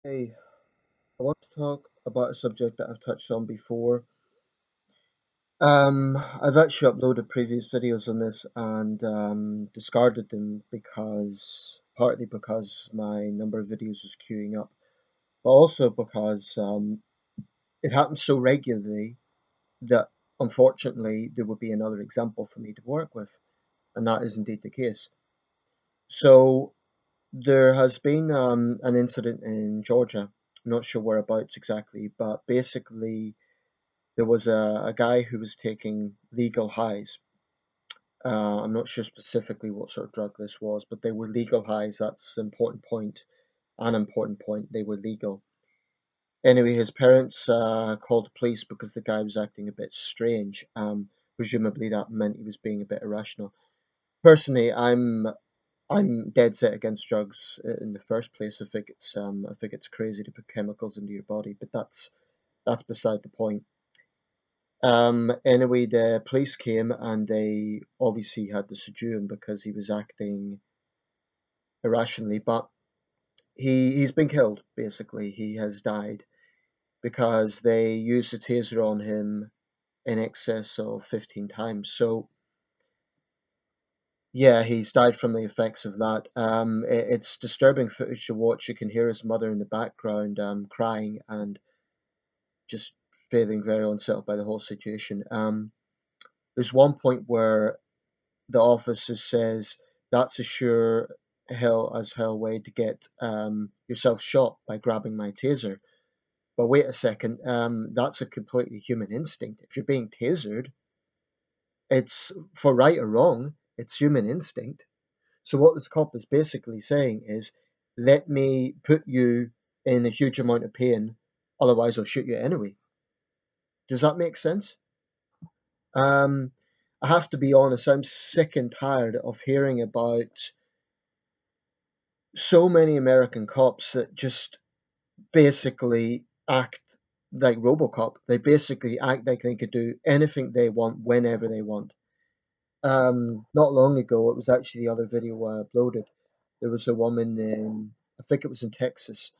Hey, I want to talk about a subject that I've touched on before. I've actually uploaded previous videos on this and discarded them partly because my number of videos was queuing up, but also because it happens so regularly that unfortunately there would be another example for me to work with, and that is indeed the case. So there has been an incident in Georgia. I'm not sure whereabouts exactly, but basically there was a guy who was taking legal highs. I'm not sure specifically what sort of drug this was, but they were legal highs. That's an important point. An important point. They were legal. Anyway, his parents called the police because the guy was acting a bit strange. Presumably that meant he was being a bit irrational. Personally, I'm dead set against drugs in the first place. I think it's crazy to put chemicals into your body, but that's beside the point. Anyway, the police came and they obviously had to subdue him because he was acting irrationally. But he's been killed. Basically, he has died because they used a taser on him in excess of 15 times. So yeah, he's died from the effects of that. It's disturbing footage to watch. You can hear his mother in the background crying and just feeling very unsettled by the whole situation. There's one point where the officer says that's a sure hell way to get yourself shot by grabbing my taser. But wait a second, that's a completely human instinct. If you're being tasered, it's for right or wrong, it's human instinct. So what this cop is basically saying is, let me put you in a huge amount of pain, otherwise I'll shoot you anyway. Does that make sense? Um, I have to be honest, I'm sick and tired of hearing about so many American cops that just basically act like RoboCop. They basically act like they could do anything they want whenever they want. Not long ago, it was actually the other video I uploaded. There was a woman in, I think it was in Texas,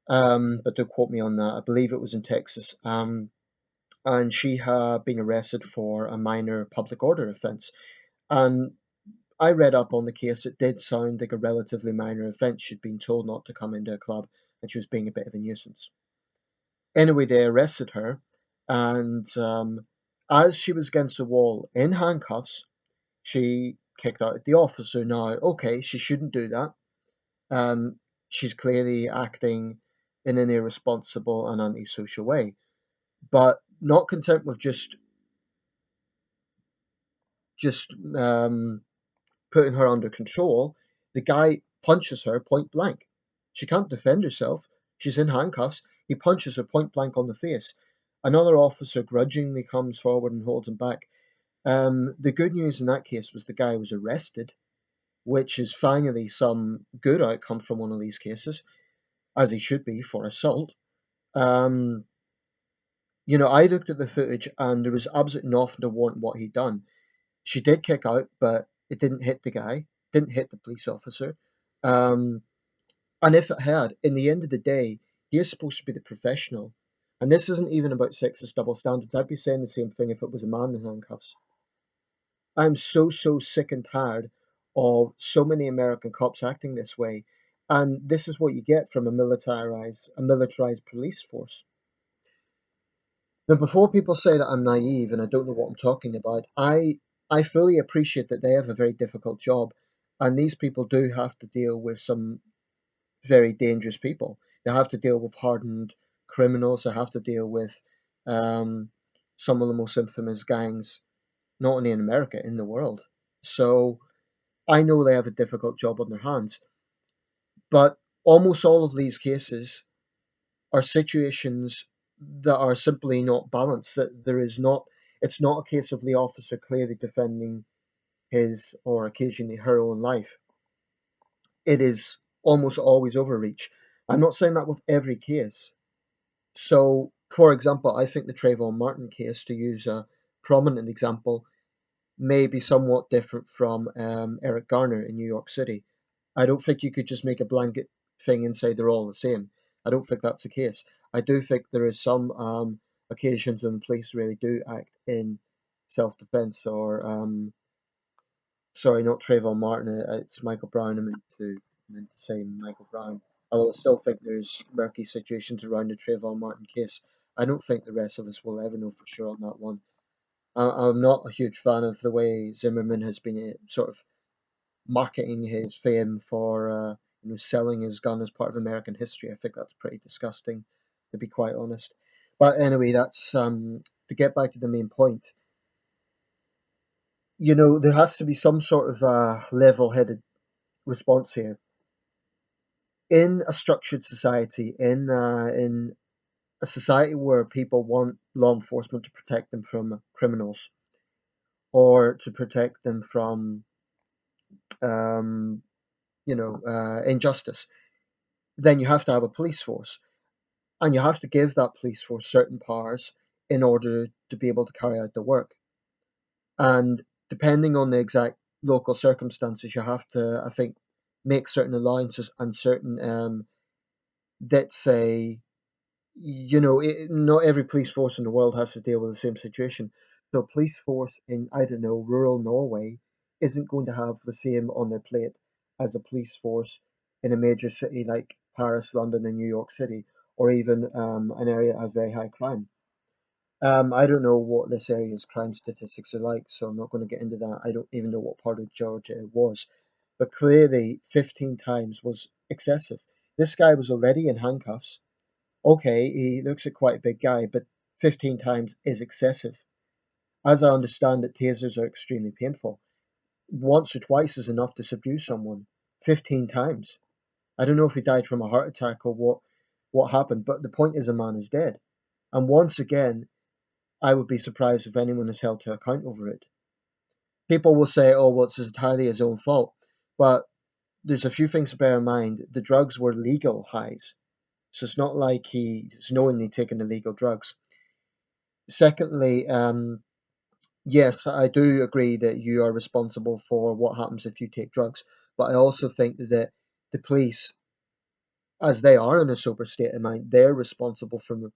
but don't quote me on that. I believe it was in Texas. And she had been arrested for a minor public order offense. And I read up on the case. It did sound like a relatively minor offence. She'd been told not to come into a club and she was being a bit of a nuisance. Anyway, they arrested her, and as she was against the wall in handcuffs, she kicked out at the officer. Now, okay, she shouldn't do that. Um, she's clearly acting in an irresponsible and antisocial way. But not content with just putting her under control, the guy punches her point blank. She can't defend herself. She's in handcuffs. He punches her point blank on the face. Another officer grudgingly comes forward and holds him back. The good news in that case was the guy was arrested, which is finally some good outcome from one of these cases, as he should be for assault. Um, I looked at the footage and there was absolutely nothing to warrant what he'd done. She did kick out, but it didn't hit the guy, didn't hit the police officer. Um, and if it had, in the end of the day, he is supposed to be the professional. And this isn't even about sexist double standards. I'd be saying the same thing if it was a man in handcuffs. I'm so sick and tired of so many American cops acting this way. And this is what you get from a militarized police force. Now, before people say that I'm naive and I don't know what I'm talking about, I fully appreciate that they have a very difficult job, and these people do have to deal with some very dangerous people. They have to deal with hardened criminals. They have to deal with um, some of the most infamous gangs, not only in America, in the world. So I know they have a difficult job on their hands, but almost all of these cases are situations that are simply not balanced. That there is not. It's not a case of the officer clearly defending his or occasionally her own life. It is almost always overreach. I'm not saying that with every case. So, for example, I think the Trayvon Martin case, to use a prominent example, may be somewhat different from Eric Garner in New York City. I don't think you could just make a blanket thing and say they're all the same. I don't think that's the case. I do think there is some occasions when police really do act in self-defense or sorry, not Trayvon Martin. It's Michael Brown. I meant to say Michael Brown. Although I still think there's murky situations around the Trayvon Martin case. I don't think the rest of us will ever know for sure on that one. I'm not a huge fan of the way Zimmerman has been sort of marketing his fame for selling his gun as part of American history. I think that's pretty disgusting, to be quite honest. But anyway, that's to get back to the main point. There has to be some sort of level-headed response here in a structured society, in a society where people want law enforcement to protect them from criminals or to protect them from um, injustice. Then you have to have a police force, and you have to give that police force certain powers in order to be able to carry out the work. And depending on the exact local circumstances, you have to, I think, make certain allowances and certain let's say, not every police force in the world has to deal with the same situation. So a police force in, I don't know, rural Norway isn't going to have the same on their plate as a police force in a major city like Paris, London, and New York City, or even an area that has very high crime. I don't know what this area's crime statistics are like, so I'm not going to get into that. I don't even know what part of Georgia it was. But clearly, 15 times was excessive. This guy was already in handcuffs. Okay, he looks like quite a big guy, but 15 times is excessive. As I understand it, tasers are extremely painful. Once or twice is enough to subdue someone. 15 times. I don't know if he died from a heart attack or what happened, but the point is a man is dead. And once again, I would be surprised if anyone is held to account over it. People will say, oh, well, it's entirely his own fault. But there's a few things to bear in mind. The drugs were legal highs. So it's not like he's knowingly taking illegal drugs. Secondly, yes, I do agree that you are responsible for what happens if you take drugs. But I also think that the police, as they are in a sober state of mind, they're responsible for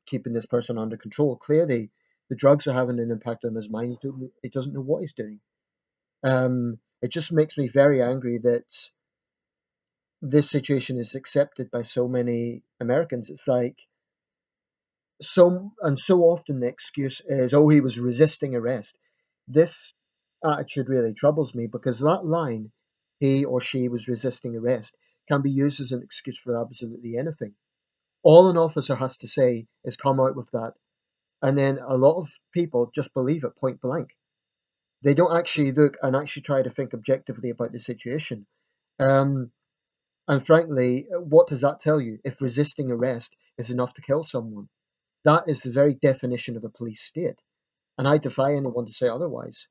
keeping this person under control. Clearly, the drugs are having an impact on his mind. He doesn't know what he's doing. It just makes me very angry that this situation is accepted by so many Americans. It's like so often the excuse is, oh, he was resisting arrest. This attitude really troubles me because that line, he or she was resisting arrest, can be used as an excuse for absolutely anything. All an officer has to say is come out with that, and then a lot of people just believe it point blank. They don't actually look and actually try to think objectively about the situation. Um, and frankly, what does that tell you? If resisting arrest is enough to kill someone, that is the very definition of a police state. And I defy anyone to say otherwise.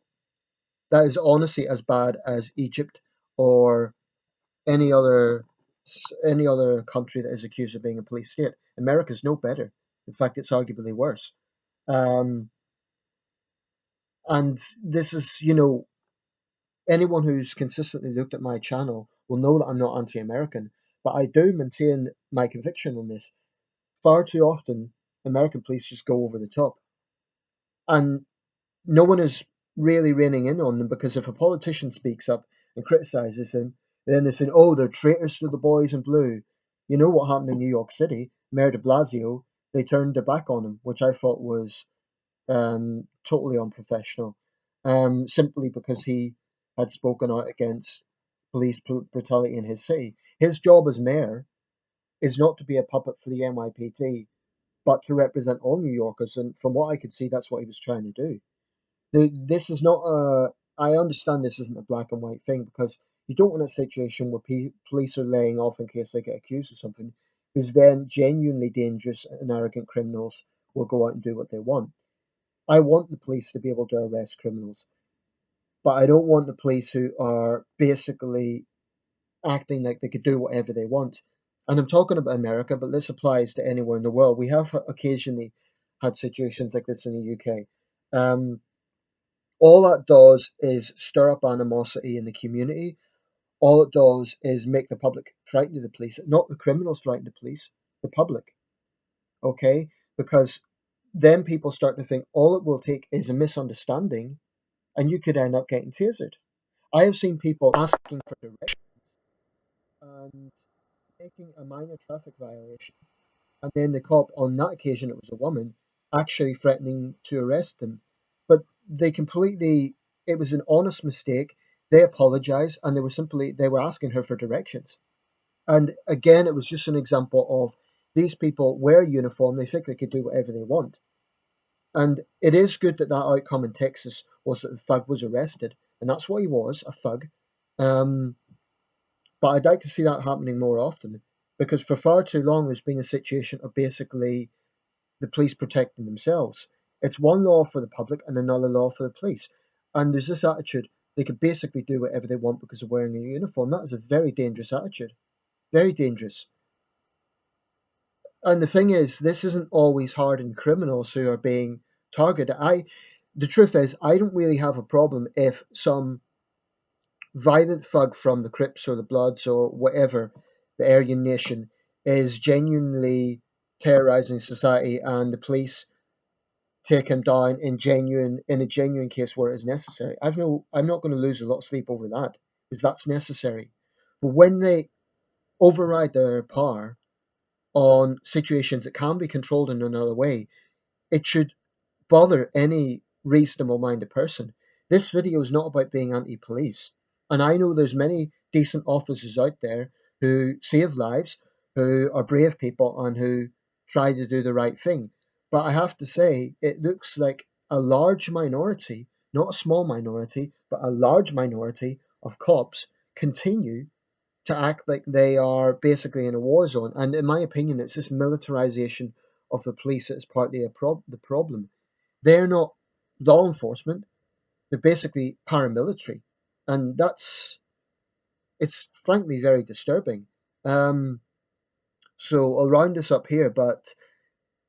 That is honestly as bad as Egypt or any other any other country that is accused of being a police state. America's no better. In fact, it's arguably worse. Um, and this is, anyone who's consistently looked at my channel will know that I'm not anti-American, but I do maintain my conviction on this. Far too often, American police just go over the top, and no one is really reining in on them because if a politician speaks up and criticizes them, then they say, "Oh, they're traitors to the boys in blue." You know what happened in New York City? Mayor De Blasio, they turned their back on him, which I thought was totally unprofessional, simply because he had spoken out against police brutality in his city. His job as mayor is not to be a puppet for the NYPD, but to represent all New Yorkers. And from what I could see, that's what he was trying to do. Now, this is not a. I understand this isn't a black and white thing because you don't want a situation where police are laying off in case they get accused of something, because then genuinely dangerous and arrogant criminals will go out and do what they want. I want the police to be able to arrest criminals, but I don't want the police who are basically acting like they could do whatever they want. And I'm talking about America, but this applies to anywhere in the world. We have occasionally had situations like this in the UK. All that does is stir up animosity in the community. all it does is make the public frightened of the police, not the criminals frightened of the police, the public. Okay, because then people start to think all it will take is a misunderstanding, and you could end up getting tasered. I have seen people asking for directions and making a minor traffic violation, and then the cop, on that occasion it was a woman, actually threatening to arrest them. But they completely, it was an honest mistake. They apologized, and they were asking her for directions. And again, it was just an example of these people wear a uniform, they think they could do whatever they want. And it is good that that outcome in Texas was that the thug was arrested, and that's what he was, a thug. Um, but I'd like to see that happening more often, because for far too long there's been a situation of basically the police protecting themselves. It's one law for the public and another law for the police. And there's this attitude they can basically do whatever they want because of wearing a uniform. That is a very dangerous attitude. Very dangerous. And the thing is, this isn't always hardened criminals who are being targeted. The truth is, I don't really have a problem if some violent thug from the Crips or the Bloods or whatever, the Aryan Nation, is genuinely terrorizing society and the police take him down in a genuine case where it is necessary. I'm not going to lose a lot of sleep over that because that's necessary. But when they override their power on situations that can be controlled in another way, it should bother any reasonable minded person. This video is not about being anti police. And I know there's many decent officers out there who save lives, who are brave people, and who try to do the right thing. But I have to say, it looks like a large minority, not a small minority, but a large minority of cops continue to act like they are basically in a war zone. And in my opinion, it's this militarization of the police that is partly the problem. They're not law enforcement. They're basically paramilitary, and it's frankly very disturbing. Um, so I'll round this up here, but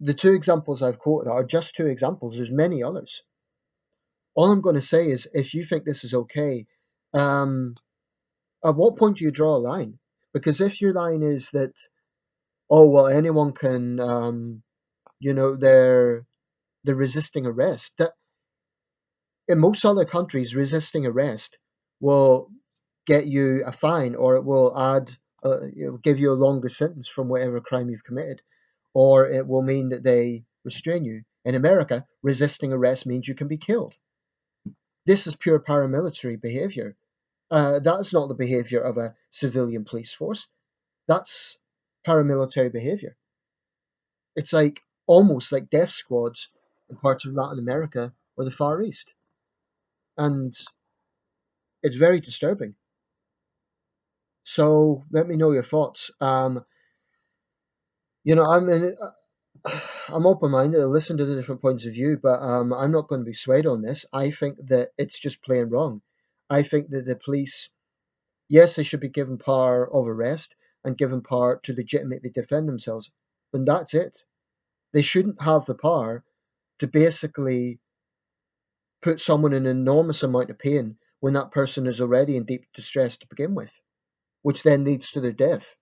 the two examples I've quoted are just two examples. There's many others. All I'm going to say is, if you think this is okay, um, at what point do you draw a line? Because if your line is that, oh well, anyone can, they're resisting arrest. That in most other countries, resisting arrest will get you a fine, or it will give you a longer sentence from whatever crime you've committed, or it will mean that they restrain you. In America, resisting arrest means you can be killed. This is pure paramilitary behavior. That's not the behavior of a civilian police force. That's paramilitary behavior. It's like almost like death squads in parts of Latin America or the Far East, and it's very disturbing. So let me know your thoughts. You know, I'm open-minded. I listen to the different points of view, but I'm not going to be swayed on this. I think that it's just plain wrong. I think that the police, yes, they should be given power of arrest and given power to legitimately defend themselves, and that's it. They shouldn't have the power to basically put someone in an enormous amount of pain when that person is already in deep distress to begin with, which then leads to their death.